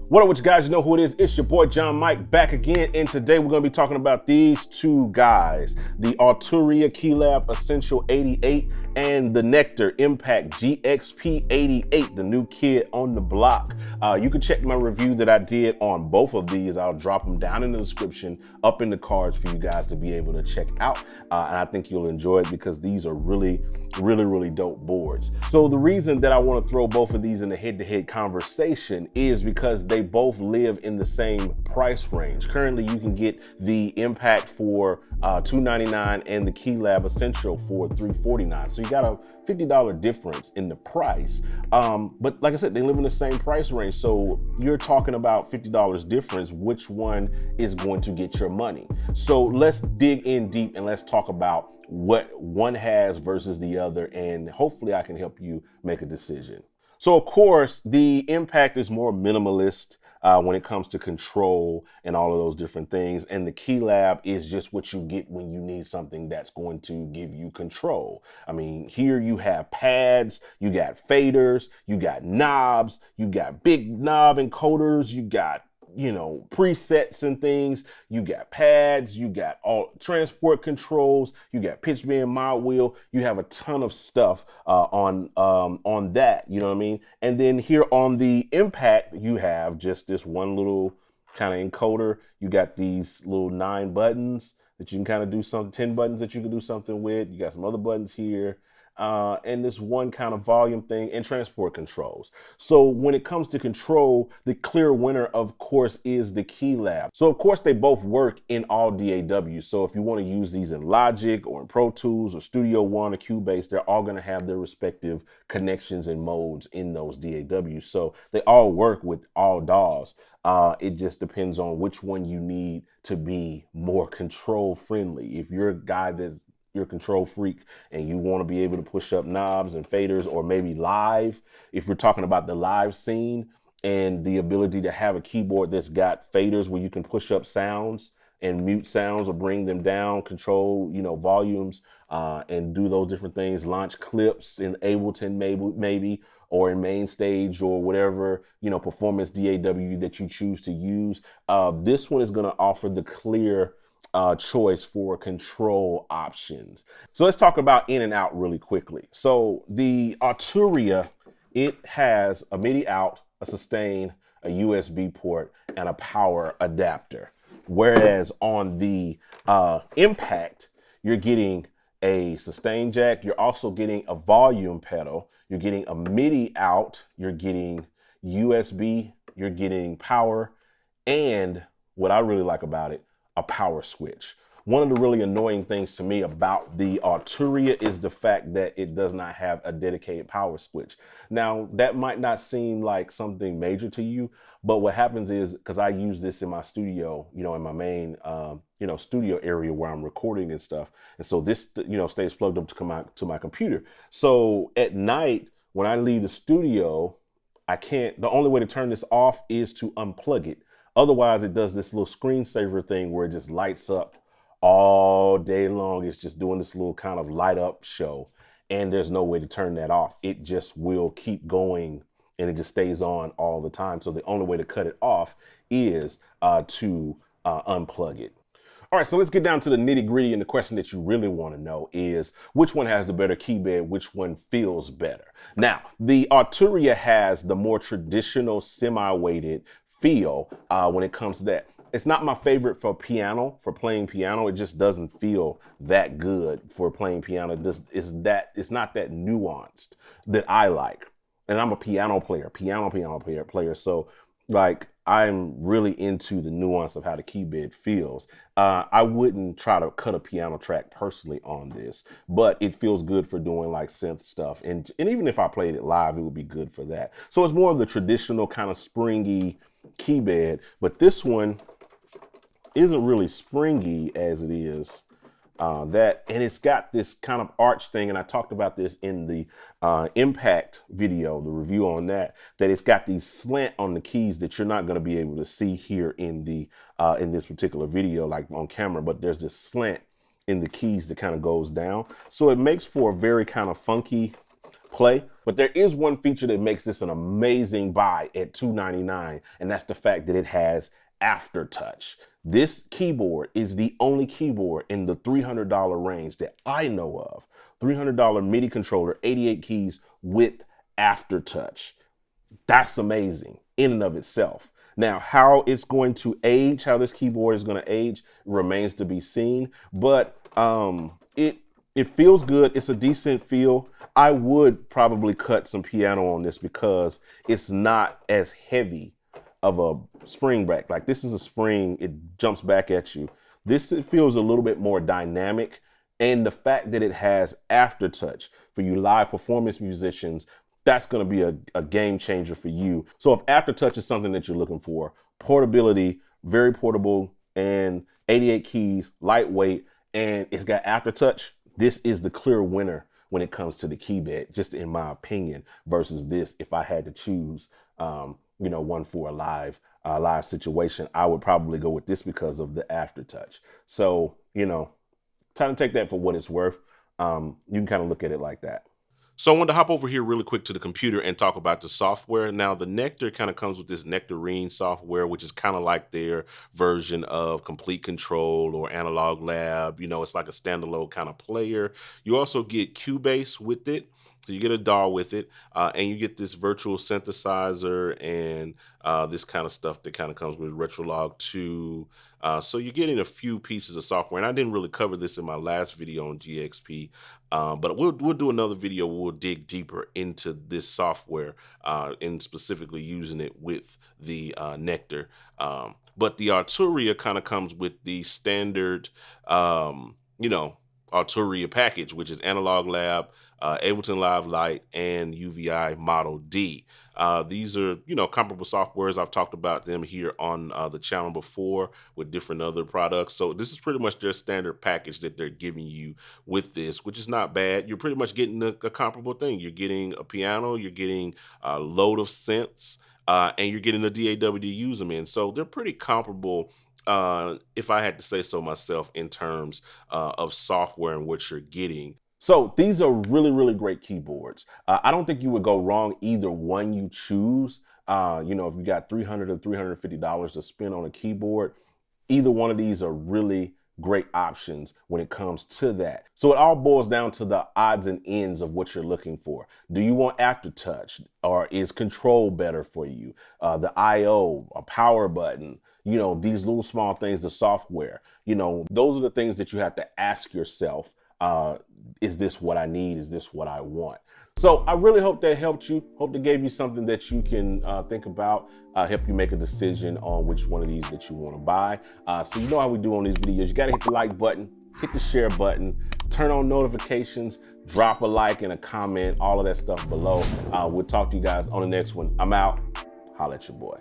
What up with you guys? You know who it is. It's your boy John Mike back again, and today we're going to be talking about these two guys, the Arturia Keylab Essential 88 and the Nektar Impact GXP88, the new kid on the block. You can check my review that I did on both of these. I'll drop them down in the description, up in the cards for you guys to be able to check out. And I think you'll enjoy it because these are really dope boards. So the reason that I want to throw both of these in a head-to-head conversation is because they both live in the same price range. Currently, you can get the Impact for $299 and the Keylab Essential for $349. So you got a $50 difference in the price. But like I said, they live in the same price range. So you're talking about $50 difference. Which one is going to get your money? So let's dig in deep and let's talk about what one has versus the other, and hopefully I can help you make a decision. So of course, the Impact is more minimalist when it comes to control and all of those different things. And the Keylab is just what you get when you need something that's going to give you control. I mean, here you have pads, you got faders, you got knobs, you got big knob encoders, you got presets and things. You got pads, you got all transport controls, you got pitch bend, mod wheel. You have a ton of stuff on that, you know what I mean? And then here on the Impact, you have just this one little kind of encoder. You got these little 9 buttons that you can kind of do 10 buttons that you can do something with. You got some other buttons here. And this one kind of volume thing and transport controls. So when it comes to control, the clear winner, of course, is the Keylab. So of course, they both work in all DAWs. So if you want to use these in Logic or in Pro Tools or Studio One or Cubase, they're all going to have their respective connections and modes in those DAWs. So they all work with all DAWs. It just depends on which one you need to be more control friendly. If you're a guy that's you're a control freak and you want to be able to push up knobs and faders, or maybe live, if you're talking about the live scene and the ability to have a keyboard that's got faders where you can push up sounds and mute sounds or bring them down, control, volumes, and do those different things, launch clips in Ableton maybe, or in Main Stage or whatever, performance DAW that you choose to use. This one is going to offer the clear choice for control options. So let's talk about in and out really quickly. So the Arturia, it has a MIDI out, a sustain, a USB port, and a power adapter. Whereas on the Impact, you're getting a sustain jack. You're also getting a volume pedal. You're getting a MIDI out. You're getting USB. You're getting power. And what I really like about it, a power switch. One of the really annoying things to me about the Arturia is the fact that it does not have a dedicated power switch. Now, that might not seem like something major to you, but what happens is, because I use this in my studio, in my main, studio area where I'm recording and stuff. And so this, stays plugged up to my computer. So at night, when I leave the studio, the only way to turn this off is to unplug it. Otherwise, it does this little screensaver thing where it just lights up all day long. It's just doing this little kind of light up show, and there's no way to turn that off. It just will keep going, and it just stays on all the time. So the only way to cut it off is to unplug it. All right, so let's get down to the nitty gritty, and the question that you really want to know is which one has the better key bed, which one feels better. Now, the Arturia has the more traditional semi-weighted feel when it comes to that. It's not my favorite for playing piano. It just doesn't feel that good for playing piano. It's not that nuanced that I like. And I'm a piano player. So like, I'm really into the nuance of how the key bed feels. I wouldn't try to cut a piano track personally on this, but it feels good for doing like synth stuff. And even if I played it live, it would be good for that. So it's more of the traditional kind of springy key bed, but this one isn't really springy as it is and it's got this kind of arch thing, and I talked about this in the Impact video, the review on that it's got these slant on the keys that you're not going to be able to see here in this particular video, like on camera, but there's this slant in the keys that kind of goes down. So it makes for a very kind of funky play. But there is one feature that makes this an amazing buy at $299, and that's the fact that it has aftertouch. This keyboard is the only keyboard in the $300 range that I know of. $300 MIDI controller, 88 keys with aftertouch. That's amazing in and of itself. Now, how it's going to age, how this keyboard is going to age remains to be seen, but it feels good. It's a decent feel. I would probably cut some piano on this because it's not as heavy of a spring back. Like, this is a spring, it jumps back at you. This, it feels a little bit more dynamic, and the fact that it has aftertouch for you live performance musicians, that's going to be a game changer for you. So if aftertouch is something that you're looking for, portability, very portable, and 88 keys, lightweight, and it's got aftertouch, this is the clear winner when it comes to the KeyBed, just in my opinion, versus this. If I had to choose, one for a live situation, I would probably go with this because of the aftertouch. So, try to take that for what it's worth. You can kind of look at it like that. So I wanted to hop over here really quick to the computer and talk about the software. Now, the Nektar kind of comes with this Nektarine software, which is kind of like their version of Complete Control or Analog Lab. It's like a standalone kind of player. You also get Cubase with it. So you get a DAW with it, and you get this virtual synthesizer and this kind of stuff that kind of comes with Retrolog 2. So you're getting a few pieces of software, and I didn't really cover this in my last video on GXP, but we'll do another video where we'll dig deeper into this software and specifically using it with the Nektar. But the Arturia kind of comes with the standard, Arturia package, which is Analog Lab, Ableton Live Lite, and UVI Model D. These are, comparable softwares. I've talked about them here on the channel before with different other products. So this is pretty much their standard package that they're giving you with this, which is not bad. You're pretty much getting a comparable thing. You're getting a piano, you're getting a load of synths, and you're getting a DAW to use them in. So they're pretty comparable, if I had to say so myself, in terms of software and what you're getting. So these are really, really great keyboards. I don't think you would go wrong either one you choose. If you got $300 or $350 to spend on a keyboard, either one of these are really great options when it comes to that. So it all boils down to the odds and ends of what you're looking for. Do you want aftertouch, or is control better for you? The IO, a power button, these little small things, the software, those are the things that you have to ask yourself. Is this what I need? Is this what I want? So I really hope that helped you. Hope that gave you something that you can think about, help you make a decision on which one of these that you want to buy. So you know how we do on these videos. You got to hit the like button, hit the share button, turn on notifications, drop a like and a comment, all of that stuff below. We'll talk to you guys on the next one. I'm out. Holla at your boy.